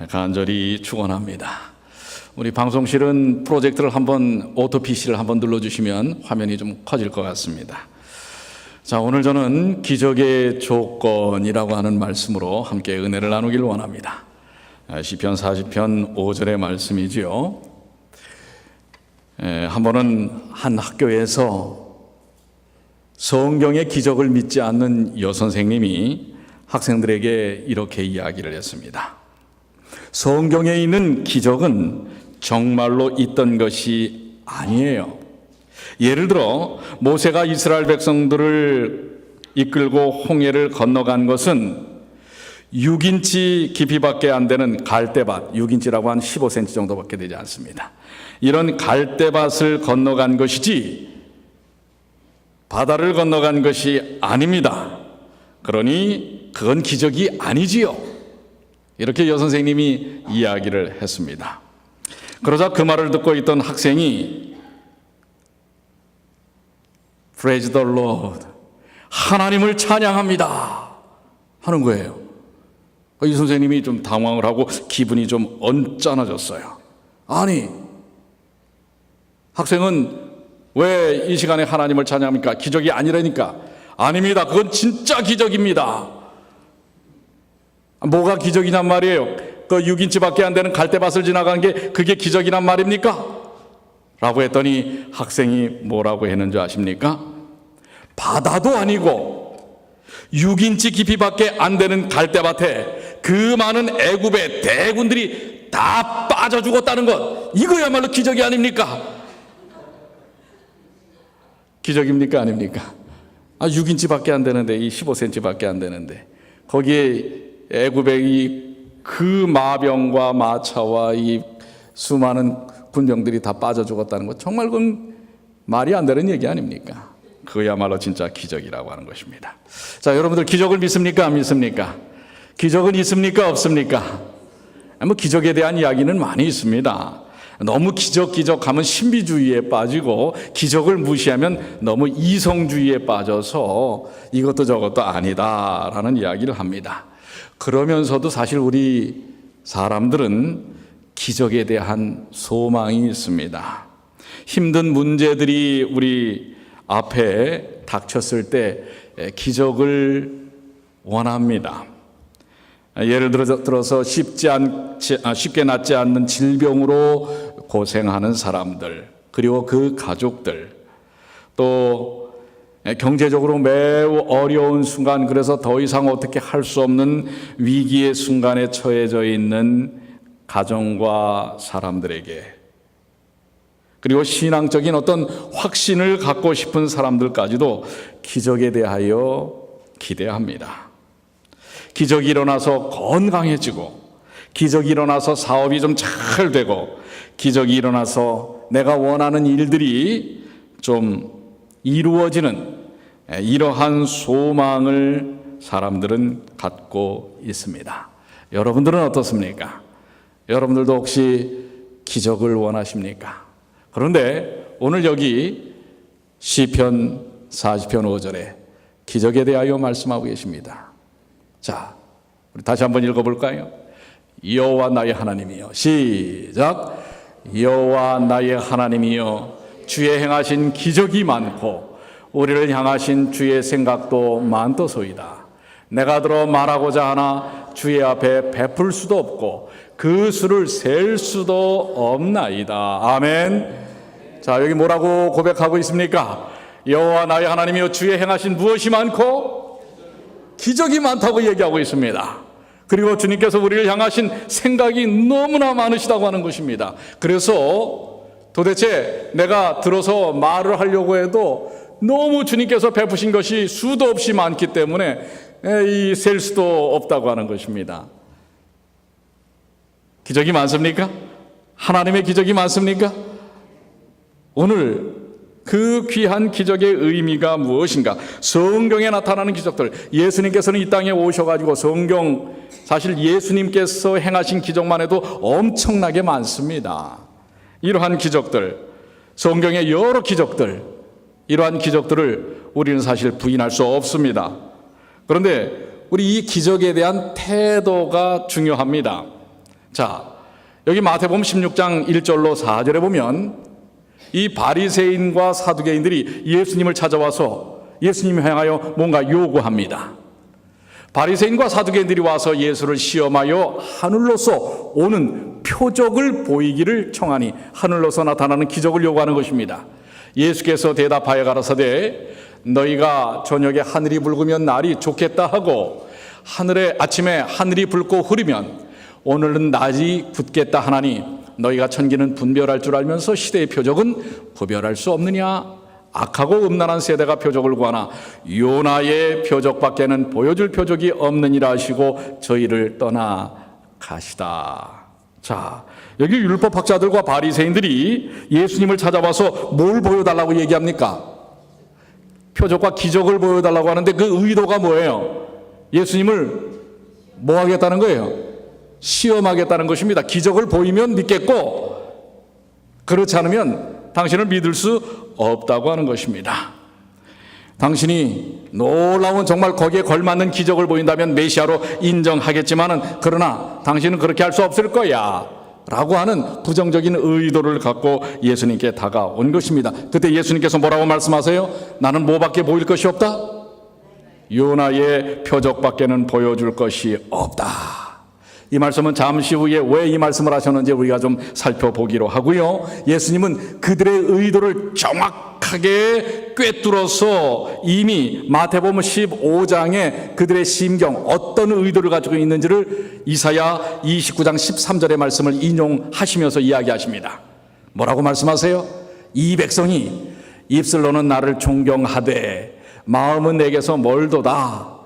간절히 축원합니다. 우리 방송실은 프로젝터를 한번 오토 PC를 한번 눌러주시면 화면이 좀 커질 것 같습니다. 자, 오늘 저는 기적의 조건이라고 하는 말씀으로 함께 은혜를 나누길 원합니다. 시편 40편 5절의 말씀이지요. 한 번은 한 학교에서 성경의 기적을 믿지 않는 여선생님이 학생들에게 이렇게 이야기를 했습니다. 성경에 있는 기적은 정말로 있던 것이 아니에요. 예를 들어 모세가 이스라엘 백성들을 이끌고 홍해를 건너간 것은 6인치 깊이밖에 안 되는 갈대밭, 6인치라고 한 15cm 정도밖에 되지 않습니다. 이런 갈대밭을 건너간 것이지 바다를 건너간 것이 아닙니다. 그러니 그건 기적이 아니지요. 이렇게 여선생님이 이야기를 했습니다. 그러자 그 말을 듣고 있던 학생이 Praise the Lord, 하나님을 찬양합니다 하는 거예요. 이 선생님이 좀 당황을 하고 기분이 좀 언짢아졌어요. 아니, 학생은 왜 이 시간에 하나님을 찬양합니까? 기적이 아니라니까. 아닙니다. 그건 진짜 기적입니다. 뭐가 기적이냔 말이에요. 그 6인치밖에 안 되는 갈대밭을 지나간 게 그게 기적이란 말입니까? 라고 했더니 학생이 뭐라고 했는지 아십니까? 바다도 아니고 6인치 깊이밖에 안 되는 갈대밭에 그 많은 애굽의 대군들이 다 빠져 죽었다는 것, 이거야말로 기적이 아닙니까? 기적입니까? 아닙니까? 6인치밖에 안 되는데, 이 15cm밖에 안 되는데 거기에 애굽의 그 마병과 마차와 이 수많은 군병들이 다 빠져 죽었다는 것, 정말 그건 말이 안 되는 얘기 아닙니까? 그야말로 진짜 기적이라고 하는 것입니다. 자, 여러분들 기적을 믿습니까? 안 믿습니까? 기적은 있습니까? 없습니까? 기적에 대한 이야기는 많이 있습니다. 너무 기적하면 신비주의에 빠지고 기적을 무시하면 너무 이성주의에 빠져서 이것도 저것도 아니다라는 이야기를 합니다. 그러면서도 사실 우리 사람들은 기적에 대한 소망이 있습니다. 힘든 문제들이 우리 앞에 닥쳤을 때 기적을 원합니다. 예를 들어서 쉽게 낫지 않는 질병으로 고생하는 사람들, 그리고 그 가족들, 또 경제적으로 매우 어려운 순간, 그래서 더 이상 어떻게 할 수 없는 위기의 순간에 처해져 있는 가정과 사람들에게, 그리고 신앙적인 어떤 확신을 갖고 싶은 사람들까지도 기적에 대하여 기대합니다. 기적이 일어나서 건강해지고, 기적이 일어나서 사업이 좀 잘 되고, 기적이 일어나서 내가 원하는 일들이 좀 이루어지는 이러한 소망을 사람들은 갖고 있습니다. 여러분들은 어떻습니까? 여러분들도 혹시 기적을 원하십니까? 그런데 오늘 여기 시편 40편 5절에 기적에 대하여 말씀하고 계십니다. 자, 우리 다시 한번 읽어볼까요? 여호와 나의 하나님이여, 시작. 여호와 나의 하나님이여, 주의 행하신 기적이 많고 우리를 향하신 주의 생각도 많도소이다. 내가 들어 말하고자 하나 주의 앞에 베풀 수도 없고 그 수를 셀 수도 없나이다. 아멘. 자, 여기 뭐라고 고백하고 있습니까? 여호와 나의 하나님이여, 주의 행하신 무엇이 많고 기적이 많다고 얘기하고 있습니다. 그리고 주님께서 우리를 향하신 생각이 너무나 많으시다고 하는 것입니다. 그래서 도대체 내가 들어서 말을 하려고 해도 너무 주님께서 베푸신 것이 수도 없이 많기 때문에 이 셀 수도 없다고 하는 것입니다. 기적이 많습니까? 하나님의 기적이 많습니까? 오늘 그 귀한 기적의 의미가 무엇인가? 성경에 나타나는 기적들, 예수님께서는 이 땅에 오셔가지고 성경, 사실 예수님께서 행하신 기적만 해도 엄청나게 많습니다. 이러한 기적들, 성경의 여러 기적들, 이러한 기적들을 우리는 사실 부인할 수 없습니다. 그런데 우리 이 기적에 대한 태도가 중요합니다. 자, 여기 마태복음 16장 1절로 4절에 보면 이 바리새인과 사두개인들이 예수님을 찾아와서 예수님을 향하여 뭔가 요구합니다. 바리새인과 사두개인들이 와서 예수를 시험하여 하늘로서 오는 표적을 보이기를 청하니, 하늘로서 나타나는 기적을 요구하는 것입니다. 예수께서 대답하여 가라사대 너희가 저녁에 하늘이 붉으면 날이 좋겠다 하고 아침에 하늘이 붉고 흐리면 오늘은 낮이 굳겠다 하나니 너희가 천기는 분별할 줄 알면서 시대의 표적은 구별할 수 없느냐? 악하고 음란한 세대가 표적을 구하나 요나의 표적밖에는 보여줄 표적이 없느니라 하시고 저희를 떠나 가시다. 자, 여기 율법학자들과 바리새인들이 예수님을 찾아와서 뭘 보여달라고 얘기합니까? 표적과 기적을 보여달라고 하는데 그 의도가 뭐예요? 예수님을 뭐 하겠다는 거예요? 시험하겠다는 것입니다. 기적을 보이면 믿겠고 그렇지 않으면 당신을 믿을 수 없다고 하는 것입니다. 당신이 놀라운 정말 거기에 걸맞는 기적을 보인다면 메시아로 인정하겠지만은 그러나 당신은 그렇게 할 수 없을 거야 라고 하는 부정적인 의도를 갖고 예수님께 다가온 것입니다. 그때 예수님께서 뭐라고 말씀하세요? 나는 뭐밖에 보일 것이 없다? 요나의 표적밖에는 보여줄 것이 없다. 이 말씀은 잠시 후에 왜 이 말씀을 하셨는지 우리가 좀 살펴보기로 하고요. 예수님은 그들의 의도를 정확하게 꿰뚫어서 이미 마태복음 15장에 그들의 심경, 어떤 의도를 가지고 있는지를 이사야 29장 13절의 말씀을 인용하시면서 이야기하십니다. 뭐라고 말씀하세요? 이 백성이 입술로는 나를 존경하되 마음은 내게서 멀도다.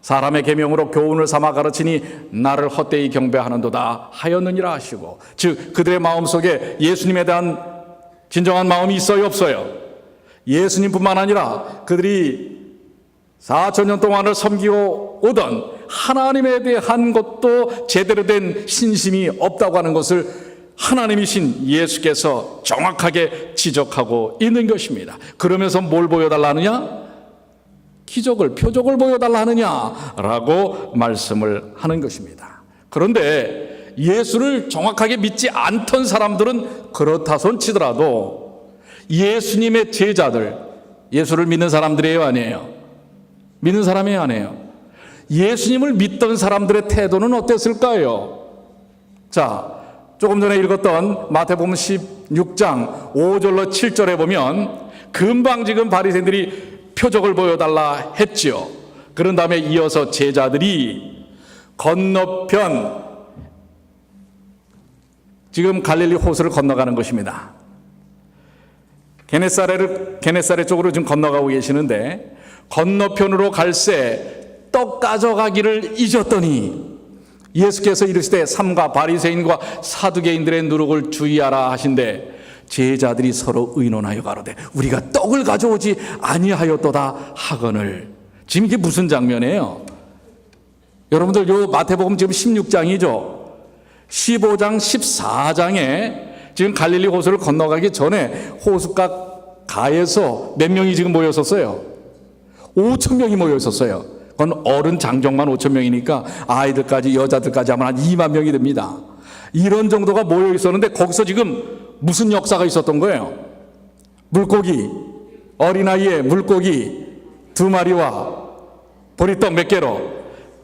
사람의 계명으로 교훈을 삼아 가르치니 나를 헛되이 경배하는도다 하였느니라 하시고, 즉 그들의 마음속에 예수님에 대한 진정한 마음이 있어요, 없어요? 예수님뿐만 아니라 그들이 4,000년 동안을 섬기고 오던 하나님에 대한 것도 제대로 된 신심이 없다고 하는 것을 하나님이신 예수께서 정확하게 지적하고 있는 것입니다. 그러면서 뭘 보여달라느냐? 기적을, 표적을 보여달라 하느냐라고 말씀을 하는 것입니다. 그런데 예수를 정확하게 믿지 않던 사람들은 그렇다 손 치더라도 예수님의 제자들, 예수를 믿는 사람들이에요, 아니에요? 믿는 사람이에요, 아니에요? 예수님을 믿던 사람들의 태도는 어땠을까요? 자, 조금 전에 읽었던 마태복음 16장 5절로 7절에 보면 금방 지금 바리새인들이 표적을 보여달라 했지요. 그런 다음에 이어서 제자들이 건너편, 지금 갈릴리 호수를 건너가는 것입니다. 게네사렛 쪽으로 지금 건너가고 계시는데 건너편으로 갈새 떡 가져가기를 잊었더니 예수께서 이르시되 삼가 바리새인과 사두개인들의 누룩을 주의하라 하신대 제자들이 서로 의논하여 가로되 우리가 떡을 가져오지 아니하였도다 하거늘. 지금 이게 무슨 장면이에요? 여러분들 요 마태복음 지금 16장이죠. 15장 14장에 지금 갈릴리 호수를 건너가기 전에 호숫가 가에서 몇 명이 지금 모였었어요? 5,000명이 모여 있었어요. 그건 어른 장정만 5,000명이니까 아이들까지 여자들까지 하면 한 2만 명이 됩니다. 이런 정도가 모여 있었는데 거기서 지금 무슨 역사가 있었던 거예요? 물고기, 어린아이의 물고기 2마리와 보리떡 몇 개로,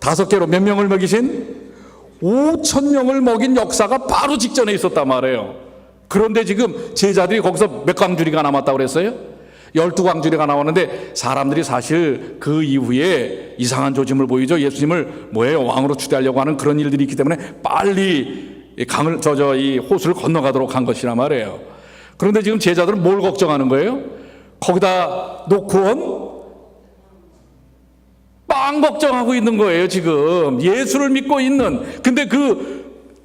5개로 몇 명을 먹이신? 5,000명을 먹인 역사가 바로 직전에 있었단 말이에요. 그런데 지금 제자들이 거기서 몇 광주리가 남았다고 그랬어요? 12광주리가 나왔는데 사람들이 사실 그 이후에 이상한 조짐을 보이죠. 예수님을 뭐예요? 왕으로 추대하려고 하는 그런 일들이 있기 때문에 빨리 이 호수를 건너가도록 한 것이란 말이에요. 그런데 지금 제자들은 뭘 걱정하는 거예요? 거기다 놓고 온 빵 걱정하고 있는 거예요. 지금 예수를 믿고 있는. 근데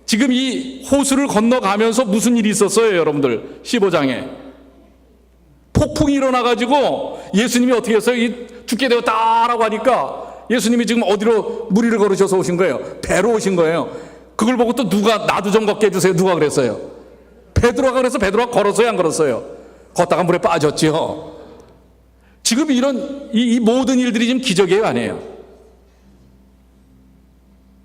지금 이 호수를 건너가면서 무슨 일이 있었어요, 여러분들? 15장에 폭풍이 일어나가지고 예수님이 어떻게 했어요? 죽게 되었다라고 하니까 예수님이 지금 어디로 무리를 걸으셔서 오신 거예요? 배로 오신 거예요. 그걸 보고 또 누가 나도 좀 걷게 해주세요. 누가 그랬어요? 베드로가 그래서 베드로가 걸었어요, 안 걸었어요? 걷다가 물에 빠졌지요. 지금 이 모든 일들이 지금 기적이에요, 아니에요?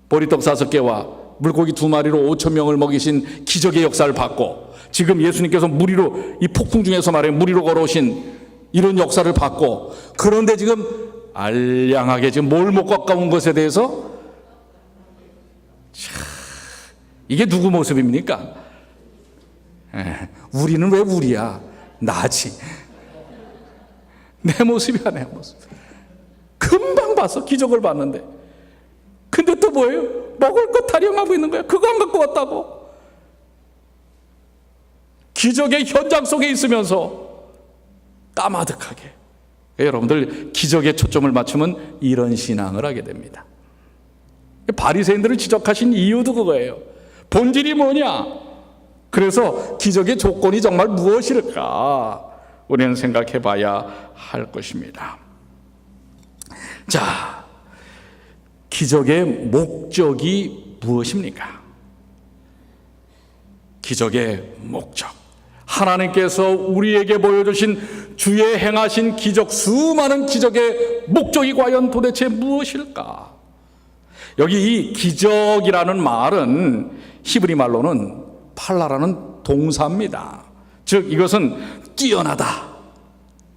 보리떡 5개와 물고기 2마리로 5,000명을 먹이신 기적의 역사를 받고, 지금 예수님께서 무리로, 이 폭풍 중에서 말해 무리로 걸어오신 이런 역사를 받고, 그런데 지금 알량하게 지금 뭘 못 가까운 것에 대해서, 이게 누구 모습입니까? 우리는 왜 우리야? 나지. 내 모습이야, 내 모습. 금방 봤어, 기적을 봤는데. 근데 또 뭐예요? 먹을 거 타령하고 있는 거야. 그거 안 갖고 왔다고. 기적의 현장 속에 있으면서 까마득하게. 여러분들, 기적에 초점을 맞추면 이런 신앙을 하게 됩니다. 바리새인들을 지적하신 이유도 그거예요. 본질이 뭐냐? 그래서 기적의 조건이 정말 무엇일까? 우리는 생각해 봐야 할 것입니다. 자, 기적의 목적이 무엇입니까? 기적의 목적. 하나님께서 우리에게 보여주신 주의 행하신 기적, 수많은 기적의 목적이 과연 도대체 무엇일까? 여기 이 기적이라는 말은 히브리 말로는 팔라라는 동사입니다. 즉 이것은 뛰어나다,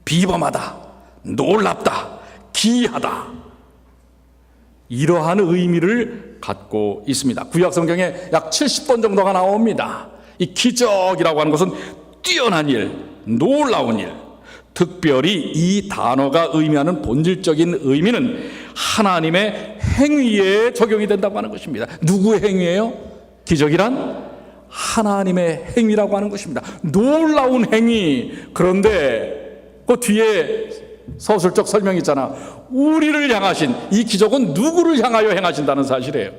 비범하다, 놀랍다, 기이하다, 이러한 의미를 갖고 있습니다. 구약 성경에 약 70번 정도가 나옵니다. 이 기적이라고 하는 것은 뛰어난 일, 놀라운 일. 특별히 이 단어가 의미하는 본질적인 의미는 하나님의 행위에 적용이 된다고 하는 것입니다. 누구의 행위예요? 기적이란 하나님의 행위라고 하는 것입니다. 놀라운 행위. 그런데 그 뒤에 서술적 설명이 있잖아. 우리를 향하신, 이 기적은 누구를 향하여 행하신다는 사실이에요.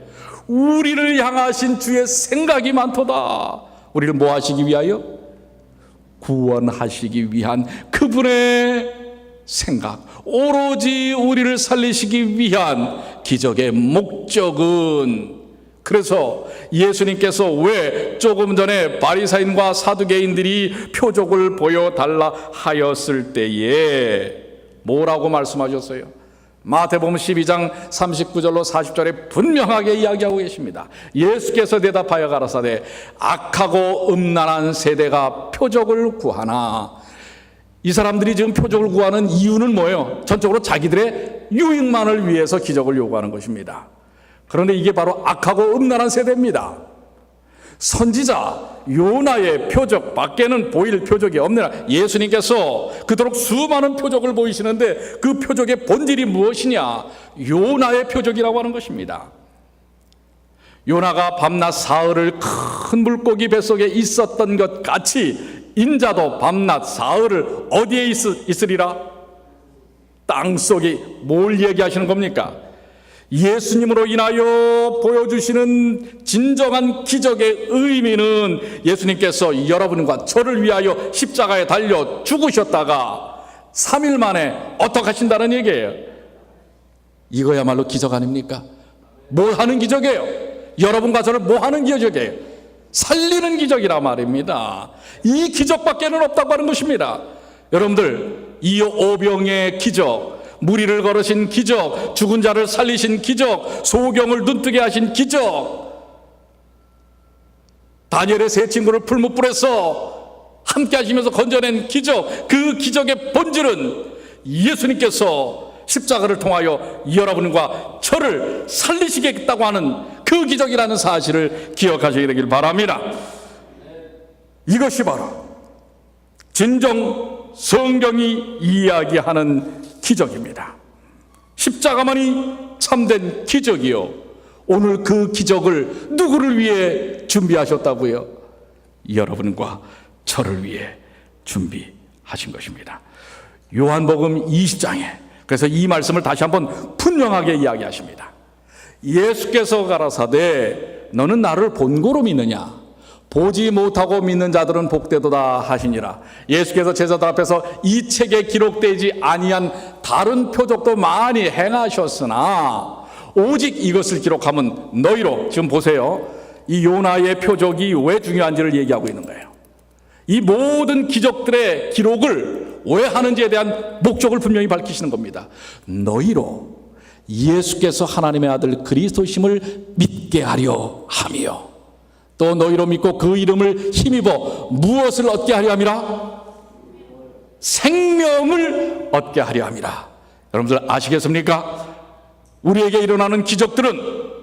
우리를 향하신 주의 생각이 많도다. 우리를 뭐 하시기 위하여? 구원하시기 위한 그분의 생각, 오로지 우리를 살리시기 위한 기적의 목적은, 그래서 예수님께서 왜 조금 전에 바리새인과 사두개인들이 표적을 보여달라 하였을 때에 뭐라고 말씀하셨어요? 마태복음 12장 39절로 40절에 분명하게 이야기하고 계십니다. 예수께서 대답하여 가라사대 악하고 음란한 세대가 표적을 구하나. 이 사람들이 지금 표적을 구하는 이유는 뭐예요? 전적으로 자기들의 유익만을 위해서 기적을 요구하는 것입니다. 그런데 이게 바로 악하고 음란한 세대입니다. 선지자 요나의 표적 밖에는 보일 표적이 없느라 예수님께서 그토록 수많은 표적을 보이시는데 그 표적의 본질이 무엇이냐? 요나의 표적이라고 하는 것입니다. 요나가 밤낮 사흘을 큰 물고기 뱃속에 있었던 것 같이 인자도 밤낮 사흘을 어디에 있으리라? 땅속에. 뭘 얘기하시는 겁니까? 예수님으로 인하여 보여주시는 진정한 기적의 의미는 예수님께서 여러분과 저를 위하여 십자가에 달려 죽으셨다가 3일 만에 어떻게 하신다는 얘기예요. 이거야말로 기적 아닙니까? 뭐 하는 기적이에요? 여러분과 저를 뭐 하는 기적이에요? 살리는 기적이라 말입니다. 이 기적밖에는 없다고 하는 것입니다. 여러분들, 이 오병의 기적, 무리를 걸으신 기적, 죽은 자를 살리신 기적, 소경을 눈뜨게 하신 기적, 다니엘의 세 친구를 풀무불에서 함께 하시면서 건져낸 기적, 그 기적의 본질은 예수님께서 십자가를 통하여 여러분과 저를 살리시겠다고 하는 그 기적이라는 사실을 기억하셔야 되길 바랍니다. 이것이 바로 진정 성경이 이야기하는 기적입니다. 십자가만이 참된 기적이요. 오늘 그 기적을 누구를 위해 준비하셨다고요? 여러분과 저를 위해 준비하신 것입니다. 요한복음 20장에 그래서 이 말씀을 다시 한번 분명하게 이야기하십니다. 예수께서 가라사대 너는 나를 본고로 믿느냐? 보지 못하고 믿는 자들은 복되도다 하시니라. 예수께서 제자들 앞에서 이 책에 기록되지 아니한 다른 표적도 많이 행하셨으나 오직 이것을 기록하면 너희로, 지금 보세요, 이 요나의 표적이 왜 중요한지를 얘기하고 있는 거예요. 이 모든 기적들의 기록을 왜 하는지에 대한 목적을 분명히 밝히시는 겁니다. 너희로, 예수께서 하나님의 아들 그리스도심을 믿게 하려 함이요 또 너희로 믿고 그 이름을 힘입어 무엇을 얻게 하려 함이라? 생명을 얻게 하려 함이라. 여러분들 아시겠습니까? 우리에게 일어나는 기적들은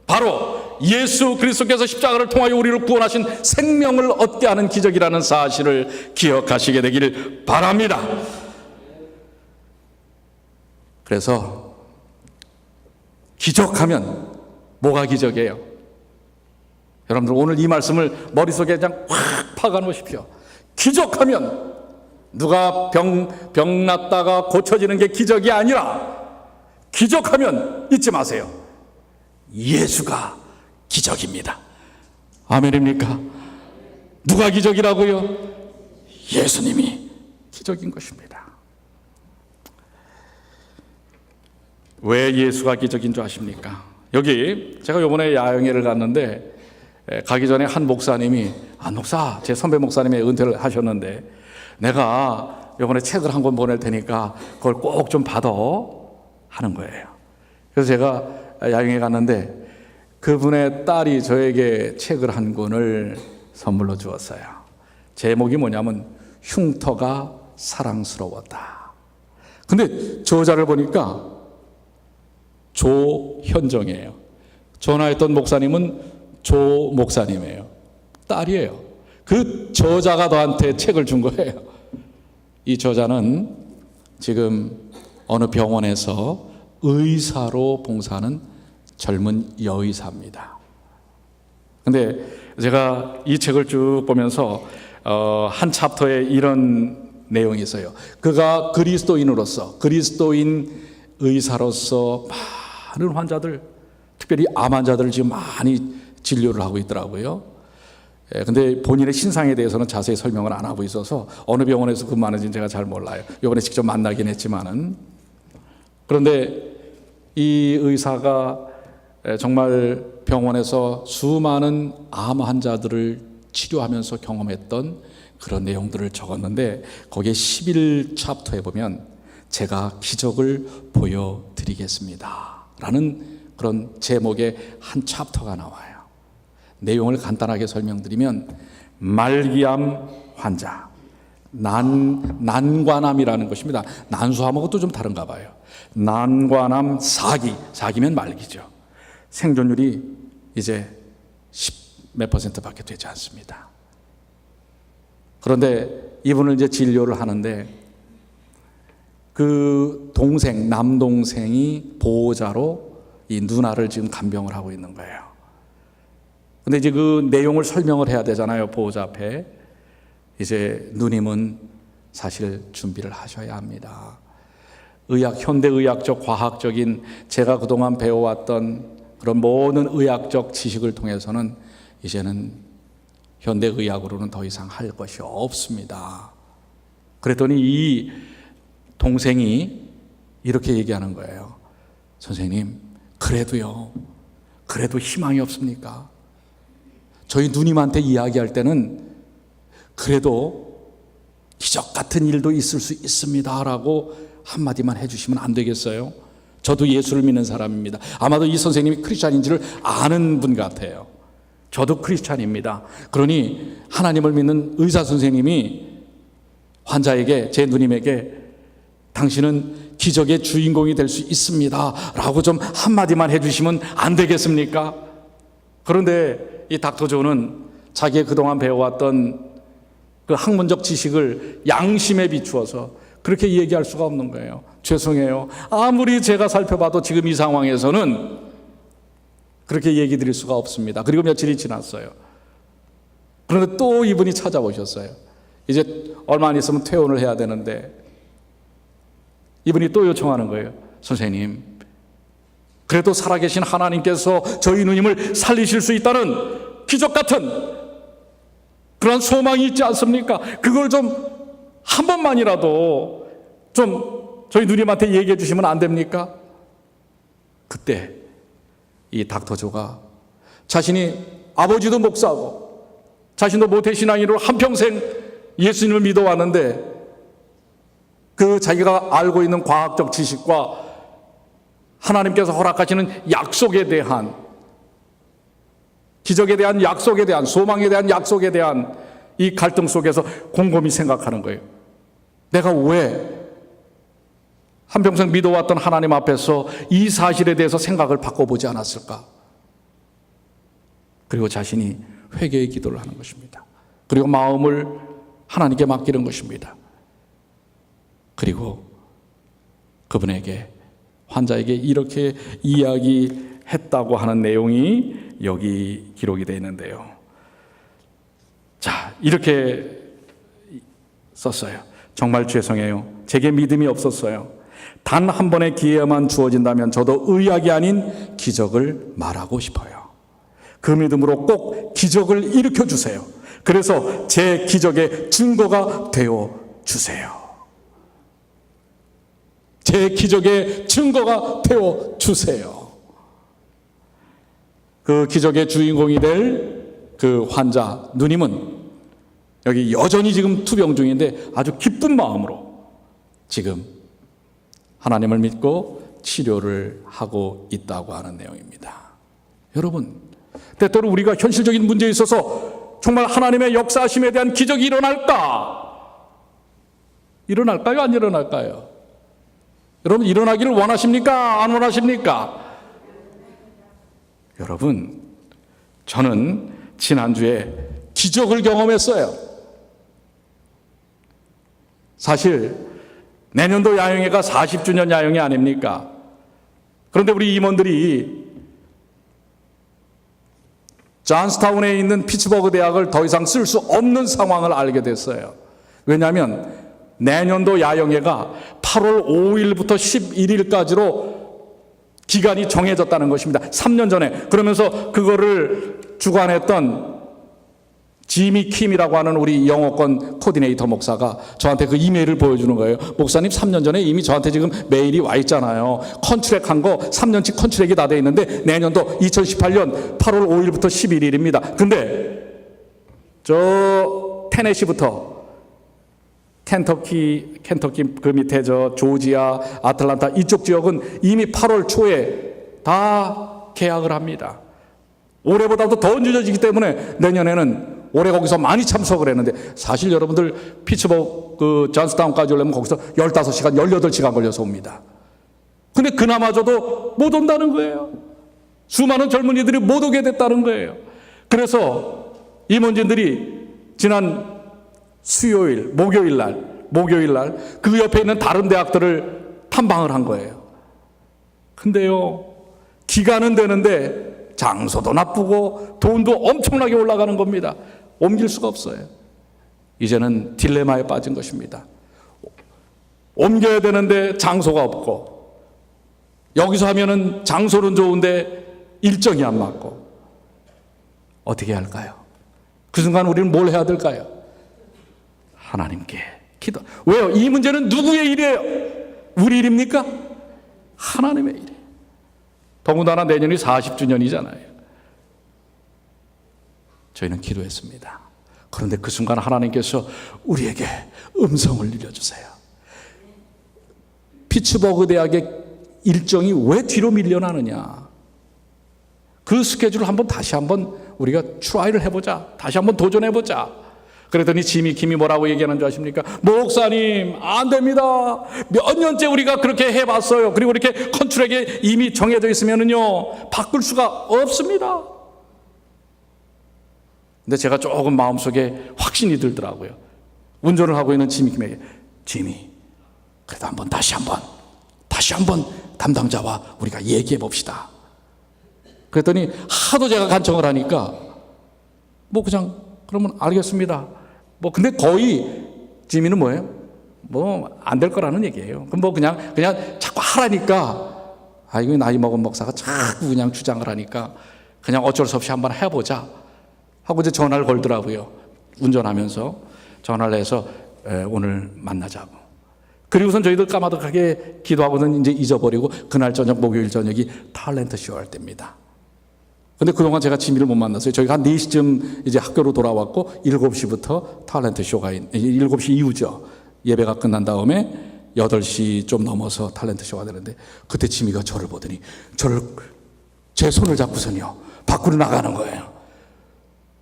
바로 예수 그리스도께서 십자가를 통하여 우리를 구원하신 생명을 얻게 하는 기적이라는 사실을 기억하시게 되길 바랍니다. 그래서 기적하면 뭐가 기적이에요? 여러분들 오늘 이 말씀을 머릿속에 그냥 확 박아 놓으십시오. 기적하면 누가 병 났다가 고쳐지는 게 기적이 아니라 기적하면 잊지 마세요. 예수가 기적입니다. 아멘입니까? 누가 기적이라고요? 예수님이 기적인 것입니다. 왜 예수가 기적인 줄 아십니까? 여기 제가 이번에 야영회를 갔는데 가기 전에 한 목사님이 목사, 제 선배 목사님이 은퇴를 하셨는데 내가 이번에 책을 한 권 보낼 테니까 그걸 꼭 좀 받아 하는 거예요. 그래서 제가 야영회 갔는데 그분의 딸이 저에게 책을 한 권을 선물로 주었어요. 제목이 뭐냐면 흉터가 사랑스러웠다. 근데 저자를 보니까 조현정이에요. 전화했던 목사님은 조 목사님이에요. 딸이에요. 그 저자가 너한테 책을 준 거예요. 이 저자는 지금 어느 병원에서 의사로 봉사하는 젊은 여의사입니다. 근데 제가 이 책을 쭉 보면서 한 챕터에 이런 내용이 있어요. 그가 그리스도인으로서, 그리스도인 의사로서 많은 환자들, 특별히 암 환자들을 지금 많이 진료를 하고 있더라고요. 근데 본인의 신상에 대해서는 자세히 설명을 안 하고 있어서 어느 병원에서 근무하는지는 제가 잘 몰라요. 이번에 직접 만나긴 했지만은. 그런데 이 의사가 정말 병원에서 수많은 암 환자들을 치료하면서 경험했던 그런 내용들을 적었는데 거기에 11챕터에 보면 제가 기적을 보여드리겠습니다 라는 그런 제목의 한 챕터가 나와요. 내용을 간단하게 설명드리면 말기암 환자, 난관암이라는 것입니다. 난수암하고도 좀 다른가 봐요. 난관암 4기면 말기죠. 생존율이 이제 10몇 %밖에 되지 않습니다. 그런데 이분을 이제 진료를 하는데 그 동생, 남동생이 보호자로 이 누나를 지금 간병을 하고 있는 거예요. 근데 이제 그 내용을 설명을 해야 되잖아요. 보호자 앞에. 이제 누님은 사실 준비를 하셔야 합니다. 현대의학적, 과학적인 제가 그동안 배워왔던 그런 모든 의학적 지식을 통해서는 이제는 현대의학으로는 더 이상 할 것이 없습니다. 그랬더니 이 동생이 이렇게 얘기하는 거예요. 선생님, 그래도 희망이 없습니까? 저희 누님한테 이야기할 때는 그래도 기적 같은 일도 있을 수 있습니다 라고 한마디만 해주시면 안 되겠어요? 저도 예수를 믿는 사람입니다. 아마도 이 선생님이 크리스찬인지를 아는 분 같아요. 저도 크리스찬입니다. 그러니 하나님을 믿는 의사 선생님이 환자에게, 제 누님에게 당신은 기적의 주인공이 될 수 있습니다 라고 좀 한마디만 해주시면 안 되겠습니까? 그런데 이 닥터 조는 자기의 그동안 배워왔던 그 학문적 지식을 양심에 비추어서 그렇게 얘기할 수가 없는 거예요. 죄송해요. 아무리 제가 살펴봐도 지금 이 상황에서는 그렇게 얘기 드릴 수가 없습니다. 그리고 며칠이 지났어요. 그런데 또 이분이 찾아오셨어요. 이제 얼마 안 있으면 퇴원을 해야 되는데 이분이 또 요청하는 거예요. 선생님, 그래도 살아계신 하나님께서 저희 누님을 살리실 수 있다는 기적 같은 그런 소망이 있지 않습니까? 그걸 좀 한 번만이라도 좀 저희 누님한테 얘기해 주시면 안 됩니까? 그때 이 닥터 조가 자신이 아버지도 목사고 자신도 모태신앙인으로 한평생 예수님을 믿어왔는데 그 자기가 알고 있는 과학적 지식과 하나님께서 허락하시는 약속에 대한, 기적에 대한 약속에 대한, 소망에 대한 약속에 대한 이 갈등 속에서 곰곰이 생각하는 거예요. 내가 왜 한평생 믿어왔던 하나님 앞에서 이 사실에 대해서 생각을 바꿔보지 않았을까? 그리고 자신이 회개의 기도를 하는 것입니다. 그리고 마음을 하나님께 맡기는 것입니다. 그리고 그분에게, 환자에게 이렇게 이야기했다고 하는 내용이 여기 기록이 되어 있는데요. 자, 이렇게 썼어요. 정말 죄송해요. 제게 믿음이 없었어요. 단 한 번의 기회만 주어진다면 저도 의학이 아닌 기적을 말하고 싶어요. 그 믿음으로 꼭 기적을 일으켜 주세요. 그래서 제 기적의 증거가 되어 주세요. 제 기적의 증거가 되어 주세요. 그 기적의 주인공이 될 그 환자 누님은 여기 여전히 지금 투병 중인데 아주 기쁜 마음으로 지금 하나님을 믿고 치료를 하고 있다고 하는 내용입니다. 여러분, 때때로 우리가 현실적인 문제에 있어서 정말 하나님의 역사하심에 대한 기적이 일어날까요? 안 일어날까요? 여러분, 일어나기를 원하십니까? 안 원하십니까? 여러분, 저는 지난주에 기적을 경험했어요. 사실 내년도 야영회가 40주년 야영회 아닙니까? 그런데 우리 임원들이 존스타운에 있는 피츠버그 대학을 더 이상 쓸 수 없는 상황을 알게 됐어요. 왜냐하면 내년도 야영회가 8월 5일부터 11일까지로 기간이 정해졌다는 것입니다. 3년 전에. 그러면서 그거를 주관했던 지미 킴이라고 하는 우리 영어권 코디네이터 목사가 저한테 그 이메일을 보여주는 거예요. 목사님, 3년 전에 이미 저한테 지금 메일이 와 있잖아요. 컨트랙한 거 3년치 컨트랙이 다 돼 있는데 내년도 2018년 8월 5일부터 11일입니다. 근데 저 테네시부터 켄터키 그 밑에 저 조지아, 아틀란타 이쪽 지역은 이미 8월 초에 다 계약을 합니다. 올해보다도 더 늦어지기 때문에 내년에는 올해 거기서 많이 참석을 했는데, 사실 여러분들 피츠버그 그 존스타운까지 오려면 거기서 15시간, 18시간 걸려서 옵니다. 근데 그나마저도 못 온다는 거예요. 수많은 젊은이들이 못 오게 됐다는 거예요. 그래서 임원진들이 지난 수요일, 목요일 날 그 옆에 있는 다른 대학들을 탐방을 한 거예요. 근데요, 기간은 되는데 장소도 나쁘고 돈도 엄청나게 올라가는 겁니다. 옮길 수가 없어요. 이제는 딜레마에 빠진 것입니다. 옮겨야 되는데 장소가 없고, 여기서 하면은 장소는 좋은데 일정이 안 맞고, 어떻게 할까요? 그 순간 우리는 뭘 해야 될까요? 하나님께 기도. 왜요? 이 문제는 누구의 일이에요? 우리 일입니까? 하나님의 일이에요. 더군다나 내년이 40주년이잖아요. 저희는 기도했습니다. 그런데 그 순간 하나님께서 우리에게 음성을 들려주세요. 피츠버그 대학의 일정이 왜 뒤로 밀려나느냐? 그 스케줄을 다시 한번 우리가 트라이를 해보자. 다시 한번 도전해보자. 그랬더니 지미 킴이 뭐라고 얘기하는 줄 아십니까? 목사님, 안 됩니다. 몇 년째 우리가 그렇게 해봤어요. 그리고 이렇게 컨트랙에 이미 정해져 있으면은요, 바꿀 수가 없습니다. 근데 제가 조금 마음속에 확신이 들더라고요. 운전을 하고 있는 지미 킴에게, 지미, 그래도 다시 한번 담당자와 우리가 얘기해 봅시다. 그랬더니 하도 제가 간청을 하니까 그러면 알겠습니다. 근데 거의 지미는 뭐예요? 안 될 거라는 얘기예요. 그럼 그냥 자꾸 하라니까, 이거 나이 먹은 목사가 자꾸 그냥 주장을 하니까 그냥 어쩔 수 없이 한번 해보자 하고 이제 전화를 걸더라고요. 운전하면서 전화를 해서 오늘 만나자고. 그리고선 저희들 까마득하게 기도하고는 이제 잊어버리고 그날 저녁, 목요일 저녁이 탤런트 쇼 할 때입니다. 근데 그동안 제가 지미를 못 만났어요. 저희가 한 4시쯤 이제 학교로 돌아왔고 7시부터 탤런트 쇼가 7시 이후죠. 예배가 끝난 다음에 8시 좀 넘어서 탤런트 쇼가 되는데 그때 지미가 저를 보더니 제 손을 잡고서요 밖으로 나가는 거예요.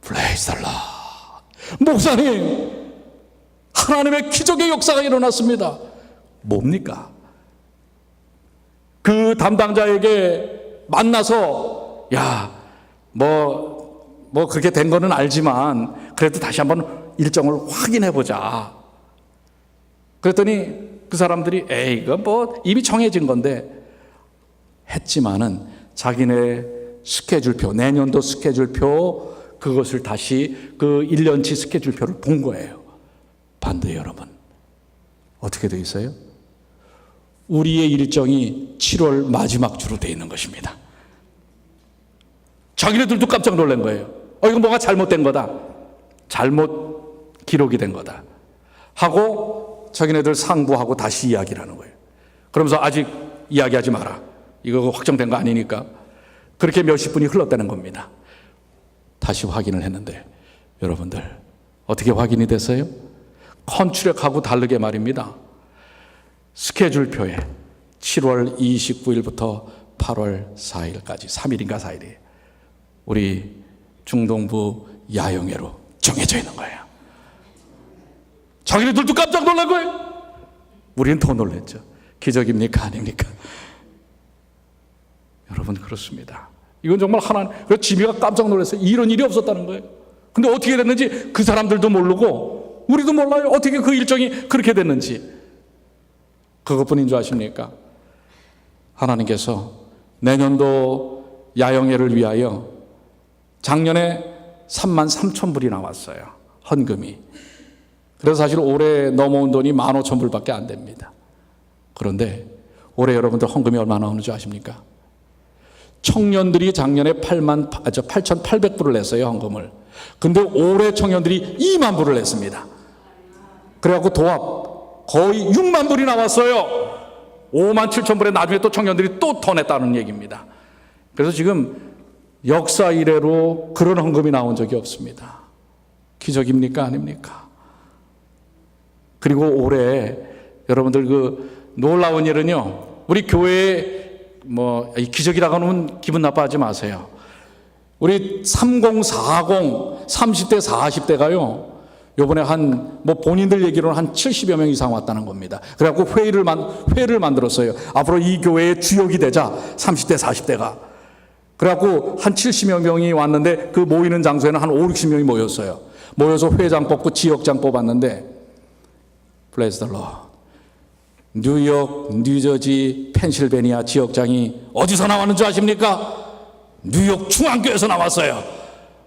프레이즈 더 롯. 목사님, 하나님의 기적의 역사가 일어났습니다. 뭡니까? 그 담당자에게 만나서 뭐 그렇게 된 거는 알지만 그래도 다시 한번 일정을 확인해 보자. 그랬더니 그 사람들이 이거 뭐 이미 정해진 건데 했지만은 자기네 스케줄표, 내년도 스케줄표 그것을 다시 그 1년치 스케줄표를 본 거예요. 반대 여러분, 어떻게 돼 있어요? 우리의 일정이 7월 마지막 주로 돼 있는 것입니다. 자기네들도 깜짝 놀란 거예요. 이거 뭐가 잘못된 거다. 잘못 기록이 된 거다. 하고 자기네들 상부하고 다시 이야기를 하는 거예요. 그러면서 아직 이야기하지 마라. 이거 확정된 거 아니니까. 그렇게 몇십 분이 흘렀다는 겁니다. 다시 확인을 했는데 여러분들 어떻게 확인이 됐어요? 컨트랙하고 다르게 말입니다. 스케줄표에 7월 29일부터 8월 4일까지 3일인가 4일이에요. 우리 중동부 야영회로 정해져 있는 거예요. 자기네들도 깜짝 놀란 거예요. 우리는 더 놀랐죠. 기적입니까 아닙니까? 여러분 그렇습니다. 이건 정말 하나님, 그래서 지미가 깜짝 놀랐어요. 이런 일이 없었다는 거예요. 근데 어떻게 됐는지 그 사람들도 모르고 우리도 몰라요. 어떻게 그 일정이 그렇게 됐는지. 그것뿐인 줄 아십니까? 하나님께서 내년도 야영회를 위하여 작년에 33,000불이 나왔어요. 헌금이. 그래서 사실 올해 넘어온 돈이 15,000불밖에 안 됩니다. 그런데 올해 여러분들 헌금이 얼마 나오는 줄 아십니까? 청년들이 작년에 8,800불을 냈어요, 헌금을. 근데 올해 청년들이 2만 불을 냈습니다. 그래갖고 도합 거의 6만 불이 나왔어요. 5만 7천 불에 나중에 또 청년들이 또 더 냈다는 얘기입니다. 그래서 지금 역사 이래로 그런 헌금이 나온 적이 없습니다. 기적입니까 아닙니까? 그리고 올해 여러분들 그 놀라운 일은요, 우리 교회에 기적이라고 하면 기분 나빠하지 마세요. 우리 3040 30대 40대가요 요번에 본인들 얘기로는 한 70여 명 이상 왔다는 겁니다. 그래갖고 회를 만들었어요. 앞으로 이 교회의 주역이 되자 30대 40대가. 그래갖고 한 70여 명이 왔는데 그 모이는 장소에는 한 5, 60명이 모였어요. 모여서 회장 뽑고 지역장 뽑았는데 Praise the Lord. 뉴욕, 뉴저지, 펜실베니아 지역장이 어디서 나왔는 줄 아십니까? 뉴욕 중앙교회에서 나왔어요.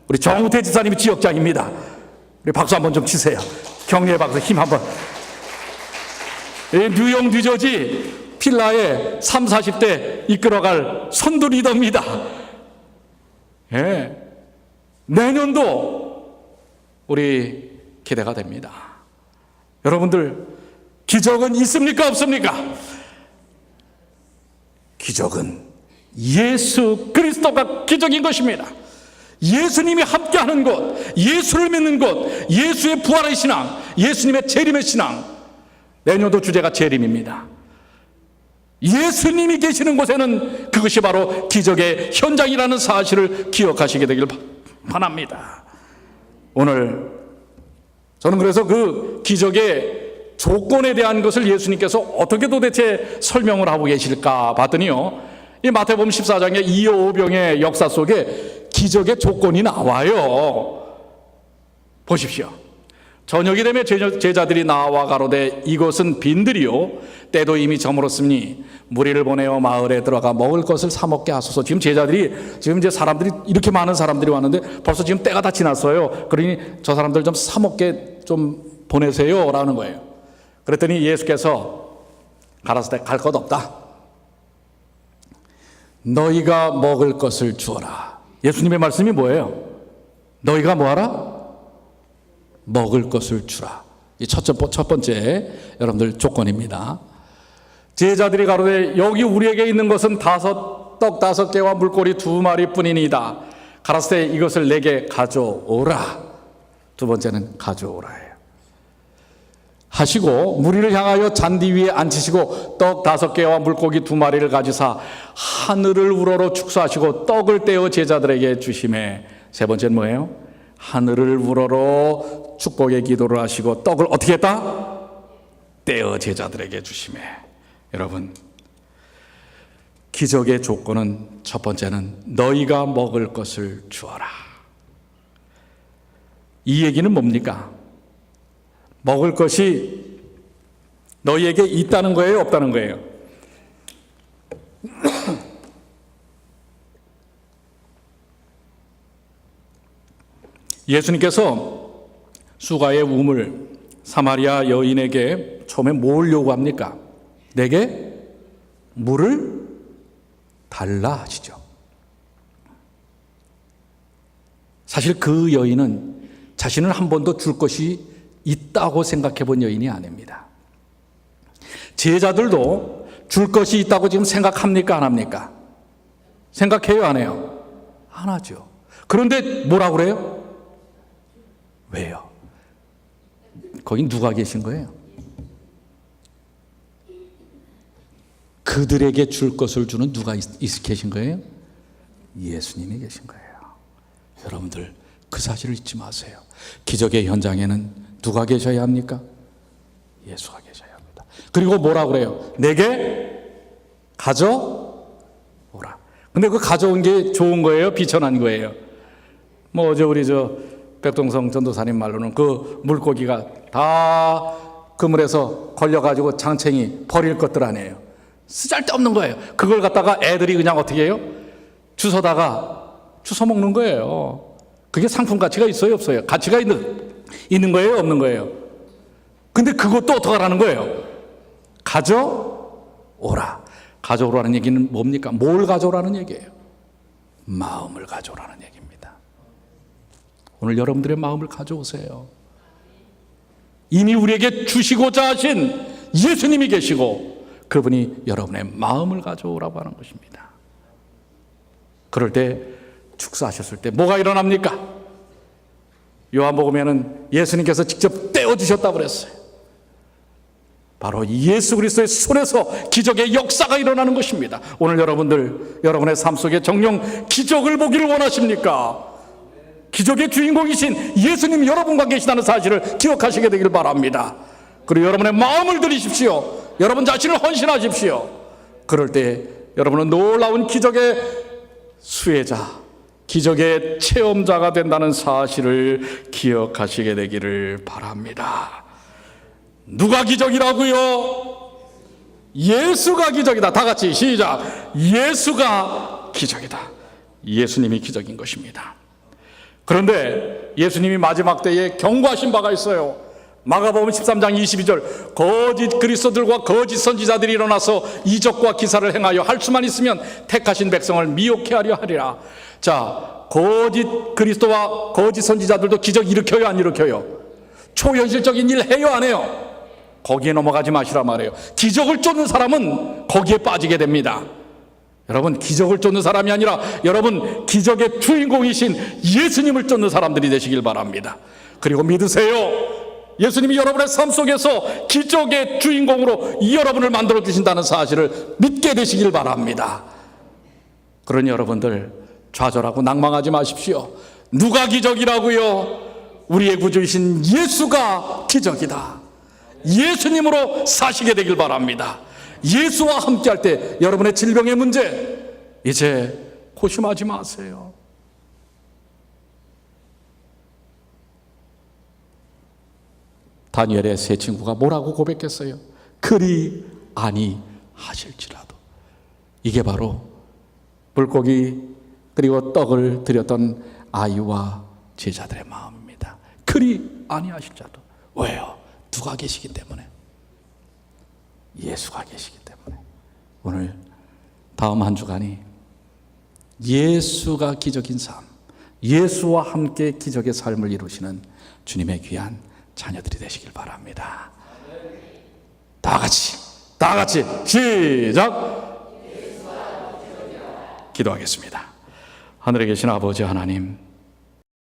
우리 정우태 지사님이 지역장입니다. 우리 박수 한번 좀 치세요. 격려의 박수, 힘 한번. 뉴욕, 뉴저지 필라에 30, 40대 이끌어갈 선두 리더입니다. 내년도 우리 기대가 됩니다. 여러분들 기적은 있습니까 없습니까? 기적은 예수 그리스도가 기적인 것입니다. 예수님이 함께하는 것, 예수를 믿는 것, 예수의 부활의 신앙, 예수님의 재림의 신앙. 내년도 주제가 재림입니다. 예수님이 계시는 곳에는 그것이 바로 기적의 현장이라는 사실을 기억하시게 되길 바랍니다. 오늘 저는 그래서 그 기적의 조건에 대한 것을 예수님께서 어떻게 도대체 설명을 하고 계실까 봤더니요, 이 마태복음 14장의 이오병의 역사 속에 기적의 조건이 나와요. 보십시오. 저녁이 되면 제자들이 나와 가로되 이곳은 빈들이요 때도 이미 저물었으니 무리를 보내어 마을에 들어가 먹을 것을 사 먹게 하소서. 지금 이제 사람들이 이렇게 많은 사람들이 왔는데 벌써 지금 때가 다 지났어요. 그러니 저 사람들 좀 사 먹게 좀 보내세요라는 거예요. 그랬더니 예수께서 가라사대 갈 것 없다. 너희가 먹을 것을 주어라. 예수님의 말씀이 뭐예요? 너희가 뭐하라? 먹을 것을 주라. 이 첫 번째 여러분들 조건입니다. 제자들이 가로되 여기 우리에게 있는 것은 떡 5개와 물고기 2마리 뿐이니이다. 가라사대 이것을 내게 가져오라. 두 번째는 가져오라예요. 하시고 무리를 향하여 잔디 위에 앉히시고 떡 5개와 물고기 2마리를 가지사 하늘을 우러러 축사하시고 떡을 떼어 제자들에게 주시매. 세 번째는 뭐예요? 하늘을 우러러 축복의 기도를 하시고 떡을 어떻게 했다? 떼어 제자들에게 주시매. 여러분, 기적의 조건은 첫 번째는 너희가 먹을 것을 주어라. 이 얘기는 뭡니까? 먹을 것이 너희에게 있다는 거예요? 없다는 거예요? 예수님께서 수가의 우물 사마리아 여인에게 처음에 뭘 요구합니까? 내게 물을 달라 하시죠. 사실 그 여인은 자신은 한 번도 줄 것이 있다고 생각해 본 여인이 아닙니다. 제자들도 줄 것이 있다고 지금 생각합니까? 안 합니까? 생각해요? 안 해요? 안 하죠. 그런데 뭐라고 그래요? 왜요? 거기 누가 계신 거예요? 그들에게 줄 것을 주는 누가 계신 거예요? 예수님이 계신 거예요. 여러분들 그 사실을 잊지 마세요. 기적의 현장에는 누가 계셔야 합니까? 예수가 계셔야 합니다. 그리고 뭐라 그래요? 내게 가져오라. 근데 그 가져온 게 좋은 거예요? 비천한 거예요? 뭐 어제 우리 백동성 전도사님 말로는 그 물고기가 다 그물에서 걸려가지고 장챙이 버릴 것들 아니에요. 쓰잘데없는 거예요. 그걸 갖다가 애들이 그냥 어떻게 해요? 주워 먹는 거예요. 그게 상품 가치가 있어요? 없어요? 가치가 있는 거예요? 없는 거예요? 근데 그것도 어떡하라는 거예요? 가져오라. 가져오라는 얘기는 뭡니까? 뭘 가져오라는 얘기예요? 마음을 가져오라는 얘기입니다. 오늘 여러분들의 마음을 가져오세요. 이미 우리에게 주시고자 하신 예수님이 계시고 그분이 여러분의 마음을 가져오라고 하는 것입니다. 그럴 때 축사하셨을 때 뭐가 일어납니까? 요한복음에는 예수님께서 직접 떼어주셨다고 그랬어요. 바로 예수 그리스도의 손에서 기적의 역사가 일어나는 것입니다. 오늘 여러분의 삶 속에 정녕 기적을 보기를 원하십니까? 기적의 주인공이신 예수님 여러분과 계시다는 사실을 기억하시게 되길 바랍니다. 그리고 여러분의 마음을 들이십시오. 여러분 자신을 헌신하십시오. 그럴 때 여러분은 놀라운 기적의 수혜자, 기적의 체험자가 된다는 사실을 기억하시게 되기를 바랍니다. 누가 기적이라고요? 예수가 기적이다. 다 같이 시작. 예수가 기적이다. 예수님이 기적인 것입니다. 그런데 예수님이 마지막 때에 경고하신 바가 있어요. 마가복음 13장 22절 거짓 그리스도들과 거짓 선지자들이 일어나서 이적과 기사를 행하여 할 수만 있으면 택하신 백성을 미혹해 하려 하리라. 자, 거짓 그리스도와 거짓 선지자들도 기적 일으켜요? 안 일으켜요? 초현실적인 일 해요? 안 해요? 거기에 넘어가지 마시라 말해요. 기적을 쫓는 사람은 거기에 빠지게 됩니다. 여러분, 기적을 쫓는 사람이 아니라 여러분 기적의 주인공이신 예수님을 쫓는 사람들이 되시길 바랍니다. 그리고 믿으세요. 예수님이 여러분의 삶 속에서 기적의 주인공으로 여러분을 만들어 주신다는 사실을 믿게 되시길 바랍니다. 그러니 여러분들 좌절하고 낭망하지 마십시오. 누가 기적이라고요? 우리의 구주이신 예수가 기적이다. 예수님으로 사시게 되길 바랍니다. 예수와 함께할 때 여러분의 질병의 문제 이제 고심하지 마세요. 다니엘의 세 친구가 뭐라고 고백했어요? 그리 아니하실지라도. 이게 바로 물고기 그리고 떡을 드렸던 아이와 제자들의 마음입니다. 그리 아니하실지라도. 왜요? 누가 계시기 때문에. 예수가 계시기 때문에. 오늘 다음 한 주간이 예수가 기적인 삶, 예수와 함께 기적의 삶을 이루시는 주님의 귀한 자녀들이 되시길 바랍니다. 다 같이 시작. 기도하겠습니다. 하늘에 계신 아버지 하나님,